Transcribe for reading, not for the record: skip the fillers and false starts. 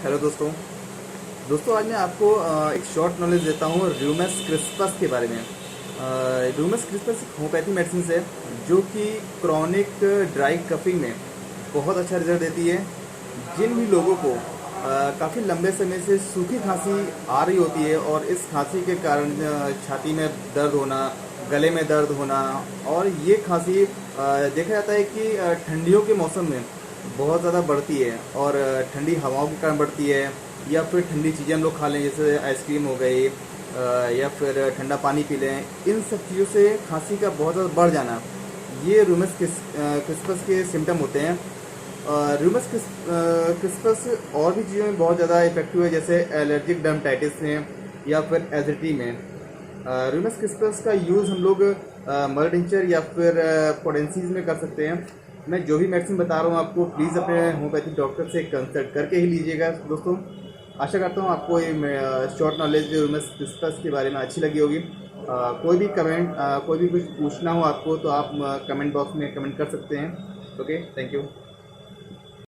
Hello दोस्तों आज मैं आपको एक शॉर्ट नॉलेज देता हूँ र्यूमस क्रिस्पस के बारे में। र्यूमस क्रिस्पस एक होम्योपैथी मेडिसिन है जो कि क्रॉनिक ड्राई कफिंग में बहुत अच्छा रिजल्ट देती है। जिन भी लोगों को काफ़ी लंबे समय से सूखी खांसी आ रही होती है और इस खांसी के कारण छाती में दर्द होना, गले में दर्द होना, और ये खांसी देखा जाता है कि ठंडियों के मौसम में बहुत ज़्यादा बढ़ती है और ठंडी हवाओं के कारण बढ़ती है, या फिर ठंडी चीज़ें हम लोग खा लें जैसे आइसक्रीम हो गई, या फिर ठंडा पानी पी लें। इन सब चीज़ों से खांसी का बहुत ज़्यादा बढ़ जाना, ये रूमस क्रिस्पस के सिम्टम होते हैं। रूमस क्रिस्पस और भी चीज़ों में बहुत ज़्यादा इफेक्टिव है, जैसे एलर्जिक डर्मेटाइटिस में या फिर एसिडिटी में। रूमस क्रिस्पस का यूज़ हम लोग मदर टिंचर या फिर पोटेंसीज में कर सकते हैं। मैं जो भी मेडिसिन बता रहा हूँ आपको प्लीज़ अपने होम्योपैथिक डॉक्टर से कंसल्ट करके ही लीजिएगा दोस्तों। आशा करता हूँ आपको ये शॉर्ट नॉलेज रूमस क्रिस्पस के बारे में अच्छी लगी होगी। कोई भी कमेंट कोई भी कुछ पूछना हो आपको तो आप कमेंट बॉक्स में कमेंट कर सकते हैं। Okay, thank you.